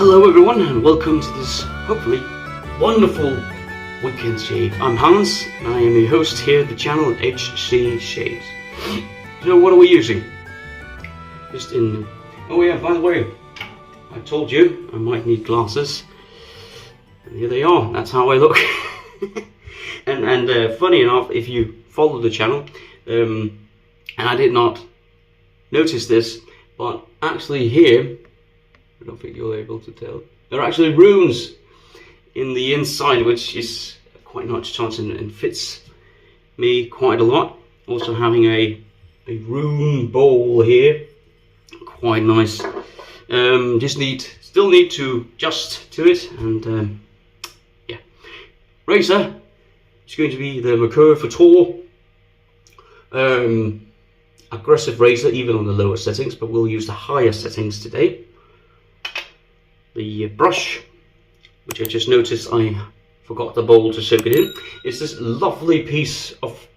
Hello everyone and welcome to this hopefully wonderful weekend shave. I'm Hans and I am your host here at the channel at HC Shaves. So what are we using? Oh yeah, by the way, I told you I might need glasses. And here they are, that's how I look. and funny enough, if you follow the channel, and I did not notice this, but actually here, I don't think you're able to tell, there are actually runes in the inside, which is quite nice chance and fits me quite a lot. Also having a rune bowl here, quite nice. Still need to adjust to it, and yeah. Razor, it's going to be the Merkur Futur. Aggressive razor even on the lower settings, but we'll use the higher settings today. The brush, which I just noticed I forgot the bowl to soak it in, is this lovely piece of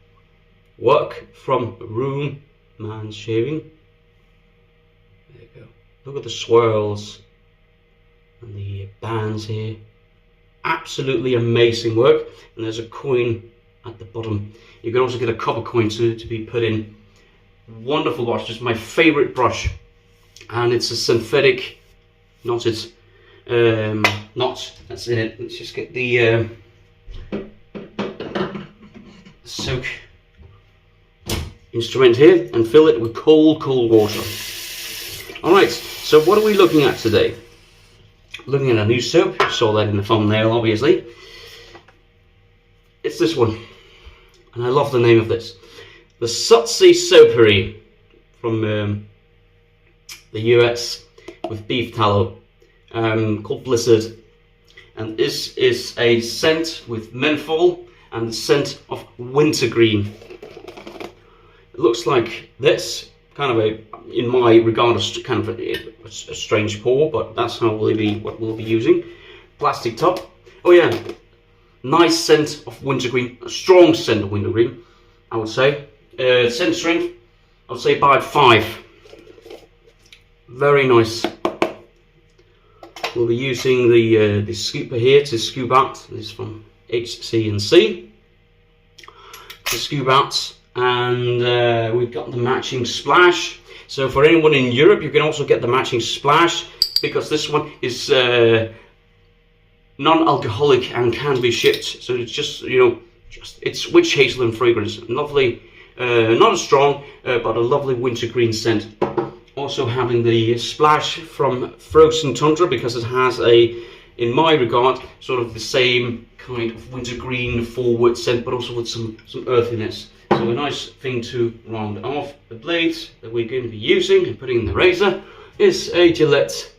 work from Rune Man's Shaving. There you go. Look at the swirls and the bands here. Absolutely amazing work. And there's a coin at the bottom. You can also get a copper coin to be put in. Wonderful brush, just my favorite brush, and it's a synthetic knotted knot. That's it. Let's just get the soak instrument here and fill it with cold water. Alright, so what are we looking at today? Looking at a new soap. You saw that in the thumbnail, obviously. It's this one, and I love the name of this. The Sudsy Soapery from the US with beef tallow, called Blizzard, and this is a scent with menthol and the scent of wintergreen. It looks like this, kind of in my regard, kind of a strange pour, but that's how what we'll be using. Plastic top. Oh yeah, nice scent of wintergreen, a strong scent of wintergreen, I would say. Scent strength, I would say about 5. Very nice. We'll be using the scooper here to scoop out. This is from HC&C. To scoop out, and we've got the matching splash. So for anyone in Europe, you can also get the matching splash, because this one is non-alcoholic and can be shipped. So it's just, it's witch hazel and fragrance. Lovely. Not as strong, but a lovely wintergreen scent. Also having the splash from Frozen Tundra, because it has in my regard, sort of the same kind of wintergreen forward scent, but also with some earthiness. So a nice thing to round off. The blade that we're going to be using and putting in the razor is a Gillette.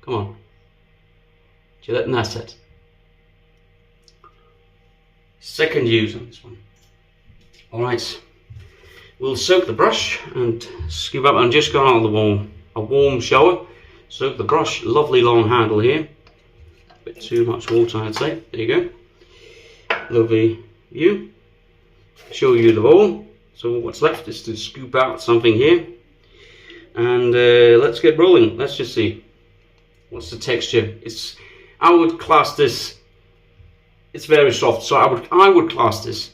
Come on, Gillette Nasset. Second use on this one. Alright, we'll soak the brush and scoop up. I'm just going out of a warm shower. Soak the brush, lovely long handle here. A bit too much water, I'd say. There you go. Lovely view. Show you the bowl. So what's left is to scoop out something here. And let's get rolling. Let's just see. What's the texture? I would class this, it's very soft, so I would class this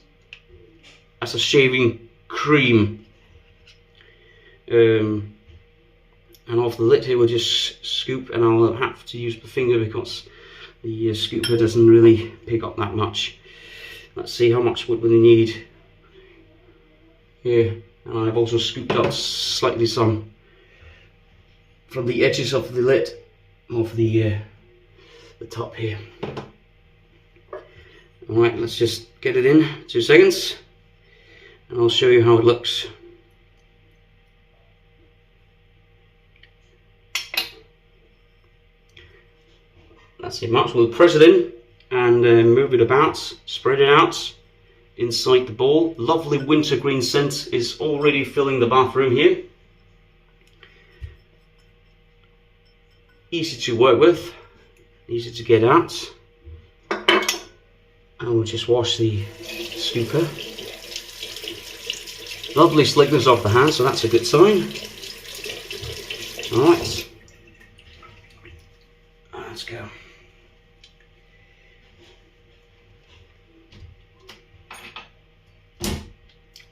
as a shaving cream. And off the lid here we'll just scoop, and I'll have to use the finger because the scooper doesn't really pick up that much. Let's see how much would we need here. And I've also scooped up slightly some from the edges of the lid of the top here. Alright, let's just get it in 2 seconds. And I'll show you how it looks. That's it, Mark. We'll press it in and move it about, spread it out inside the bowl. Lovely wintergreen scent is already filling the bathroom here. Easy to work with, easy to get out. And we'll just wash the scooper. Lovely slickness off the hand, so that's a good sign. Alright.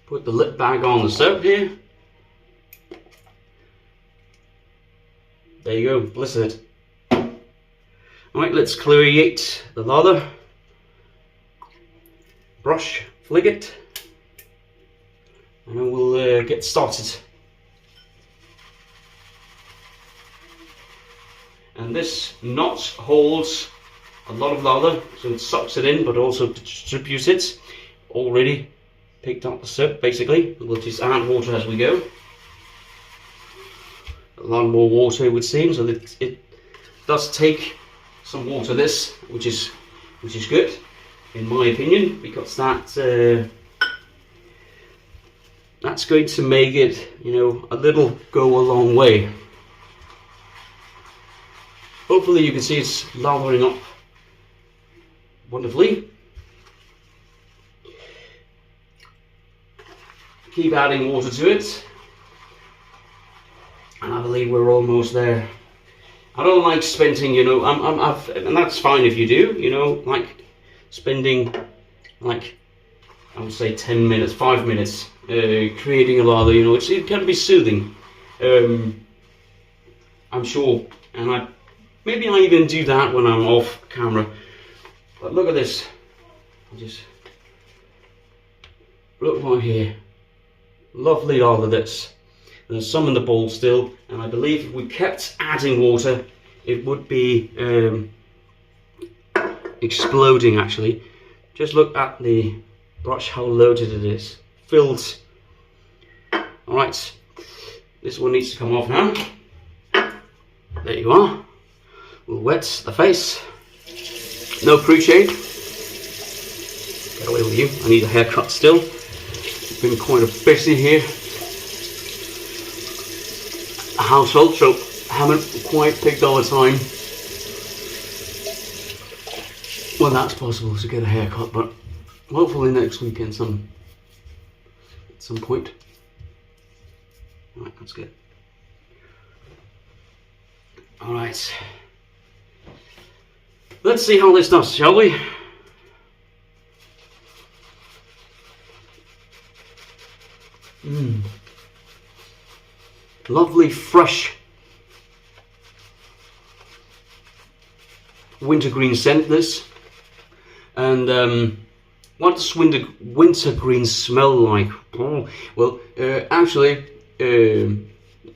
Put the lip back on the soap here. There you go, blistered. Alright, let's create the lather. Brush, flick it, and then we'll get started. And this knot holds a lot of lather, so it sucks it in but also distributes it. Already picked up the soap basically. We'll just add water as we go. A lot more water it would seem, so that it does take some water this, which is good in my opinion, because that's going to make it, you know, a little go a long way. Hopefully you can see it's lathering up wonderfully. Keep adding water to it, and I believe we're almost there. I don't like spending, you know, and that's fine if you do, you know, like spending like, I would say 10 minutes, 5 minutes creating a lather, you know, it can be soothing. I'm sure, and maybe I even do that when I'm off camera. But look at this, just look right here. Lovely lather this. There's some in the bowl still, and I believe if we kept adding water, it would be exploding actually. Just look at the brush, how loaded it is. Filled. Alright, this one needs to come off now. There you are. We'll wet the face. No pre-shave. Get away with you. I need a haircut still. Been quite a busy here household, so haven't quite picked all the time when that's possible to get a haircut, but hopefully next weekend at some point. Right, that's good. Alright, let's see how this does, shall we? Lovely fresh wintergreen scent this. And what does wintergreen smell like? Oh, well, actually,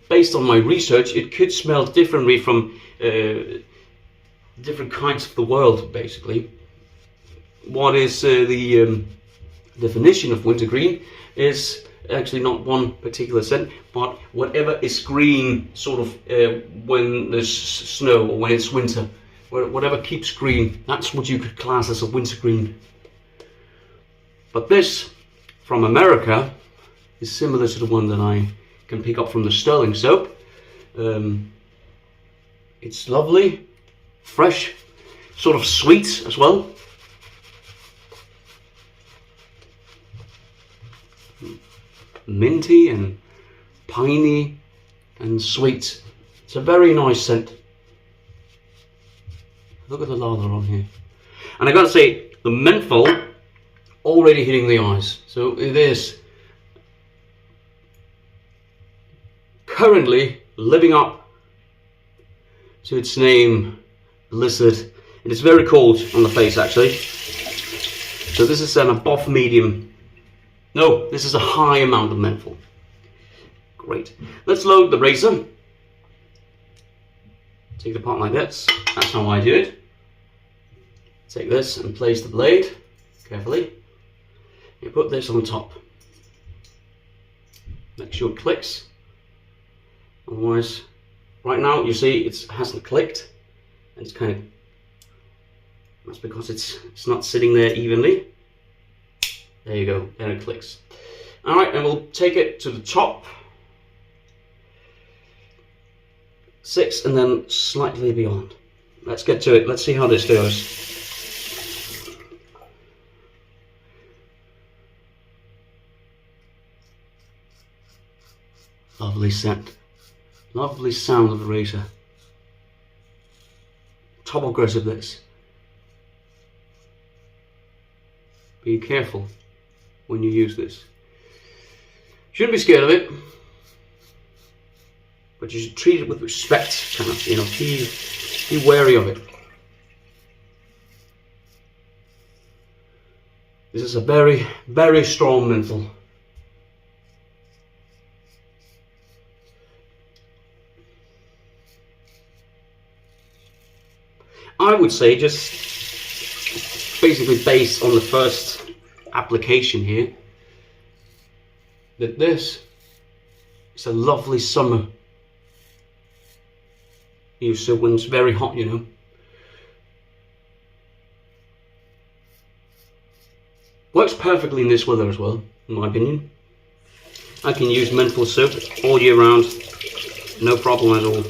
based on my research, it could smell differently from different kinds of the world, basically. What is the definition of wintergreen is actually not one particular scent, but whatever is green sort of when there's snow or when it's winter, whatever keeps green, that's what you could class as a wintergreen. But this from America is similar to the one that I can pick up from the Sterling soap. It's lovely, fresh, sort of sweet as well. Minty and piney and sweet. It's a very nice scent. Look at the lather on here. And I gotta say, the menthol already hitting the eyes. So it is currently living up to its name, Blizzard. And it's very cold on the face actually. So this is an above medium. No, this is a high amount of menthol. Great. Let's load the razor. Take the part like this. That's how I do it. Take this and place the blade carefully. You put this on top. Make sure it clicks. Otherwise, right now you see it hasn't clicked, and it's kind of, that's because it's not sitting there evenly. There you go, then it clicks. Alright, and we'll take it to the top. 6 and then slightly beyond. Let's get to it, let's see how this goes. Lovely scent. Lovely sound of the razor. Top aggressive this. Be careful when you use this. Shouldn't be scared of it, but you should treat it with respect, kind of, you know, be wary of it. This is a very, very strong menthol. I would say, just basically based on the first application here, that this is a lovely summer use, so when it's very hot, you know. Works perfectly in this weather as well, in my opinion. I can use menthol soap all year round, no problem at all.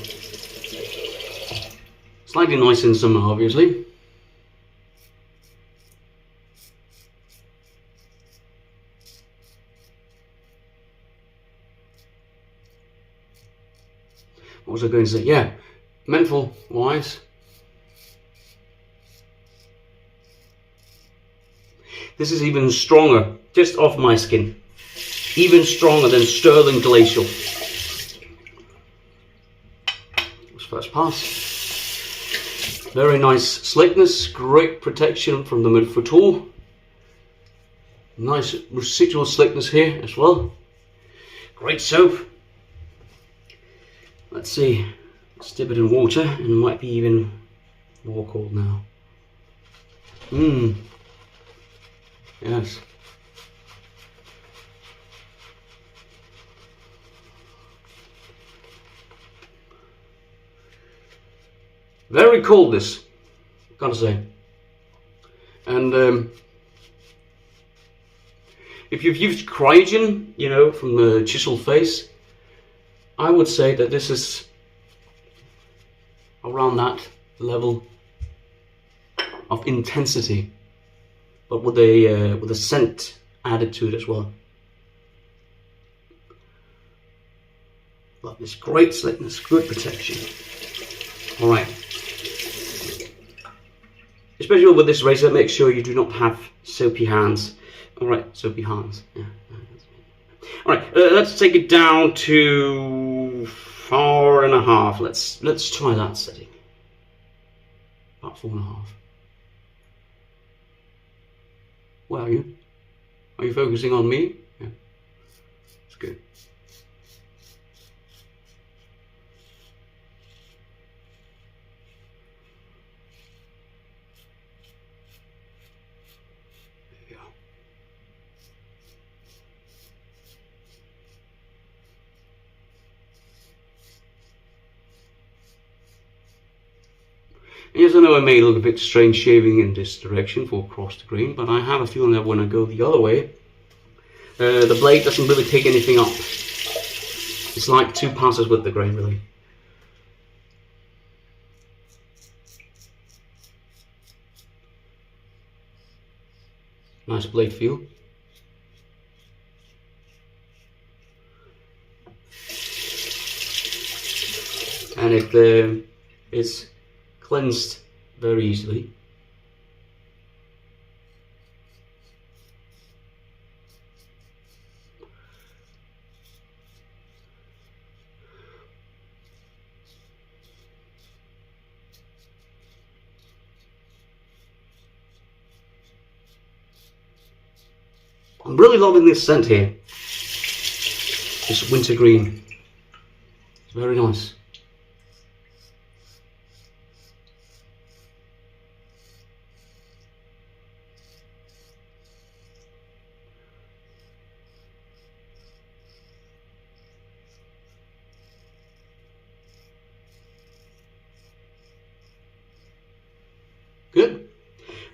Slightly nice in summer, obviously. What was I going to say? Yeah, menthol wise, this is even stronger, just off my skin. Even stronger than Sterling Glacial. First pass. Very nice slickness, great protection from the mid foot tool. Nice residual slickness here as well. Great soap. Let's see, let's dip it in water, and it might be even more cold now. Yes. Very cold, this, gotta say. And if you've used Cryogen, you know, from the chisel face, I would say that this is around that level of intensity, but with a scent added to it as well. Love this, great slickness, good protection. All right. Especially with this razor, make sure you do not have soapy hands. All right, soapy hands. Yeah. All right, let's take it down to 4.5. Let's try that setting. About 4.5. Where are you? Are you focusing on me? Yeah, it's good. Yes, I know it may look a bit strange shaving in this direction for across the grain, but I have a feeling that when I go the other way, the blade doesn't really pick anything up. It's like 2 passes with the grain, really. Nice blade feel. And it is cleansed very easily. I'm really loving this scent here. This wintergreen. It's very nice. Good.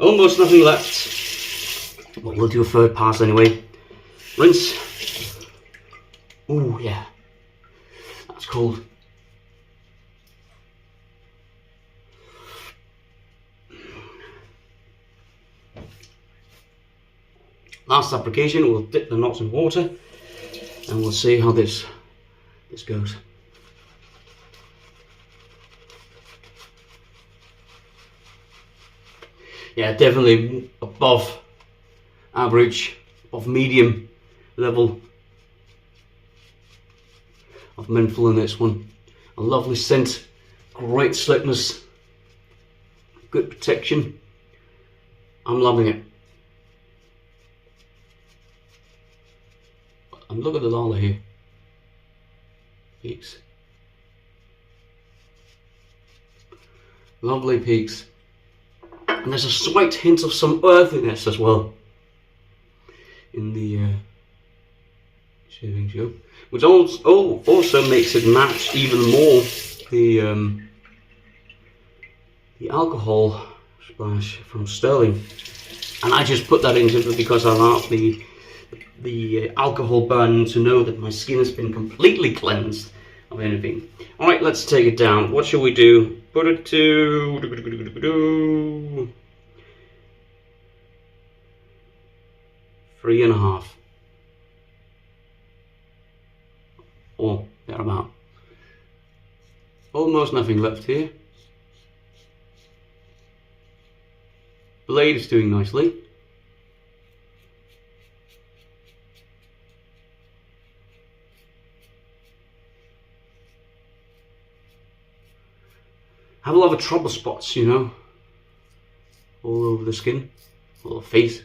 Almost nothing left. Well, we'll do a third pass anyway. Rinse. Ooh, yeah. That's cold. Last application, we'll dip the knots in water and we'll see how this goes. Yeah, definitely above average, of medium level of menthol in this one. A lovely scent, great slickness, good protection. I'm loving it. And look at the lather here. Peaks. Lovely peaks. And there's a slight hint of some earthiness as well in the shaving soap, which also makes it match even more the alcohol splash from Sterling. And I just put that in simply because I want the alcohol burn to know that my skin has been completely cleansed of anything. Alright, let's take it down. What should we do? Put it to 3.5 or thereabout. Almost nothing left here. Blade is doing nicely. I have a lot of trouble spots, you know, all over the skin, all over the face.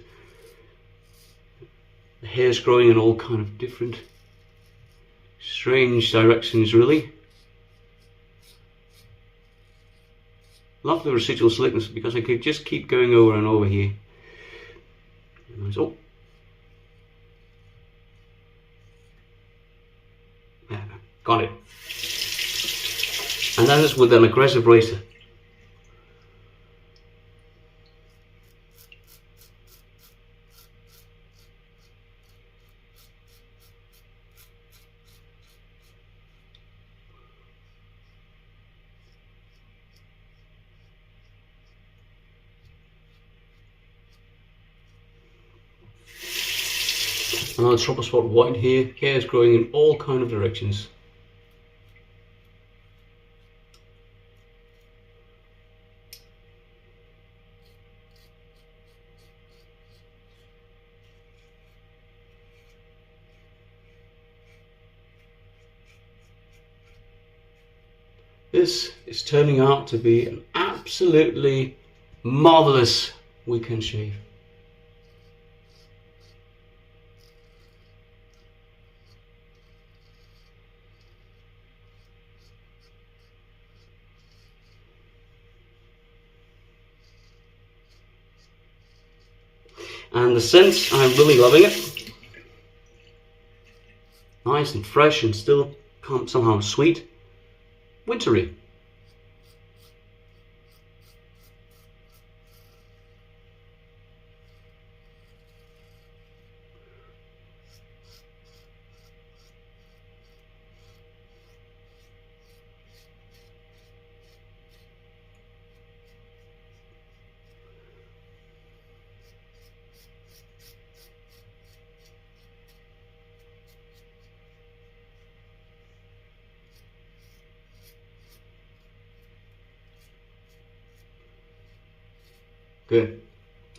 The hair's growing in all kind of different, strange directions, really. Love the residual slickness because I could just keep going over and over here. Oh. Yeah, got it. And that is with an aggressive razor. Another trouble spot white here. Hair is growing in all kind of directions. This is turning out to be an absolutely marvelous weekend shave. And the scent, I'm really loving it. Nice and fresh and still somehow sweet. Wintry. Good.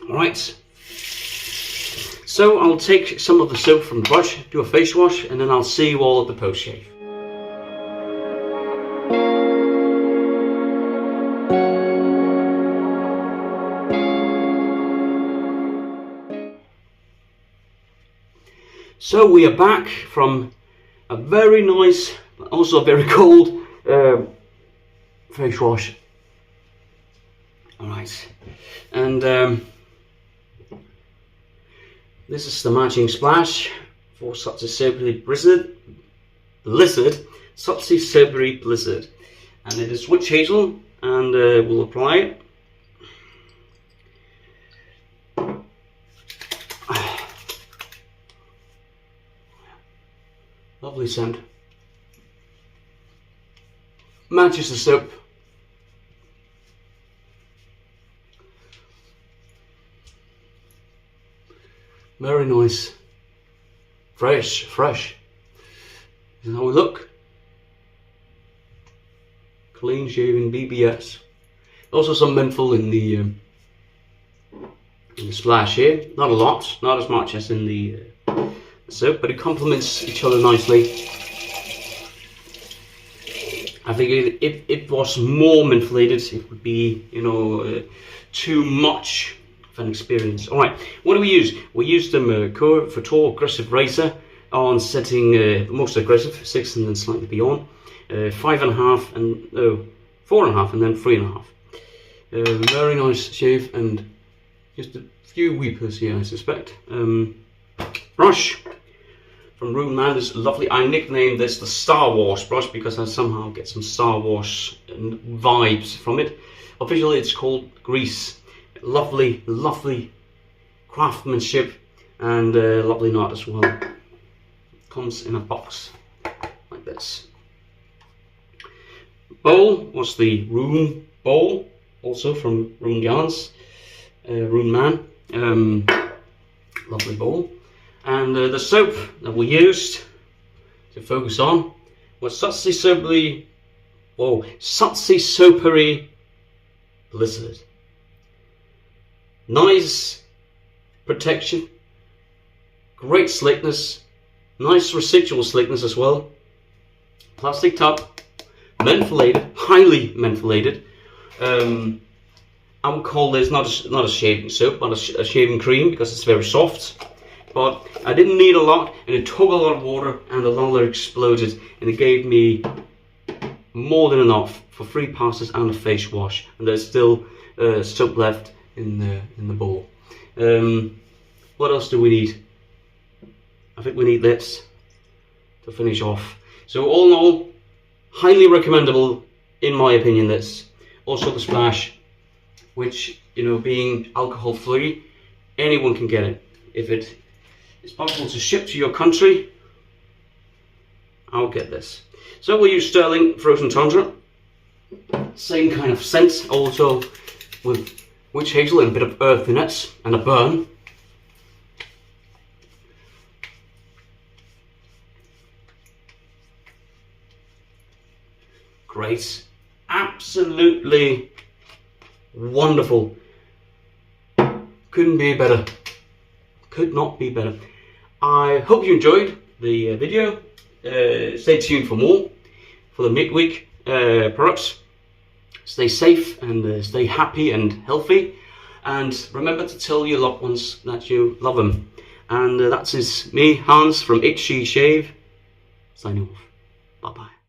Alright. So I'll take some of the soap from the brush, do a face wash, and then I'll see you all at the post shave. So we are back from a very nice, but also very cold face wash. Alright, and this is the matching splash for Sudsy Soapery Blizzard, Sudsy Soapery Blizzard, and it is witch hazel, and we'll apply it. Lovely scent. Matches the soap. Very nice. Fresh. This is how we look. Clean shaven BBS. Also some menthol in the splash here. Not a lot, not as much as in the soap, but it complements each other nicely. I think if it was more mentholated, it would be, you know, too much of an experience. All right, what do we use? We use the Mercure Photo Aggressive Razor on setting most aggressive, 6 and then slightly beyond, 5.5 and 4.5 and then 3.5. Very nice shave, and just a few weepers here, I suspect. Brush from Room Man is lovely. I nicknamed this the Star Wars brush because I somehow get some Star Wars vibes from it. Officially it's called Grease. Lovely, lovely craftsmanship, and lovely knot as well. Comes in a box like this. Bowl was the Room bowl, also from Room Yarns, Room Man. Lovely bowl. And the soap that we used to focus on was Sudsy Soapery. Whoa, Sudsy Soapery Blizzard. Nice protection, great slickness, nice residual slickness as well. Plastic top, mentholated, highly mentholated. I would call this not a shaving soap, but a shaving cream because it's very soft. But I didn't need a lot, and it took a lot of water, and the lather exploded, and it gave me more than enough for 3 passes and a face wash. And there's still soap left in the bowl. What else do we need? I think we need this to finish off. So all in all, highly recommendable in my opinion. This also the splash, which, you know, being alcohol free, anyone can get it. If it is possible to ship to your country, I'll get this. So we'll use Sterling Frozen Tundra, same kind of scent, also with witch hazel and a bit of earthiness and a burn. Great, absolutely wonderful. Couldn't be better. Could not be better. I hope you enjoyed the video. Stay tuned for more for the midweek products. Stay safe and stay happy and healthy. And remember to tell your loved ones that you love them. And that is me, Hans from Itchy Shave, signing off. Bye bye.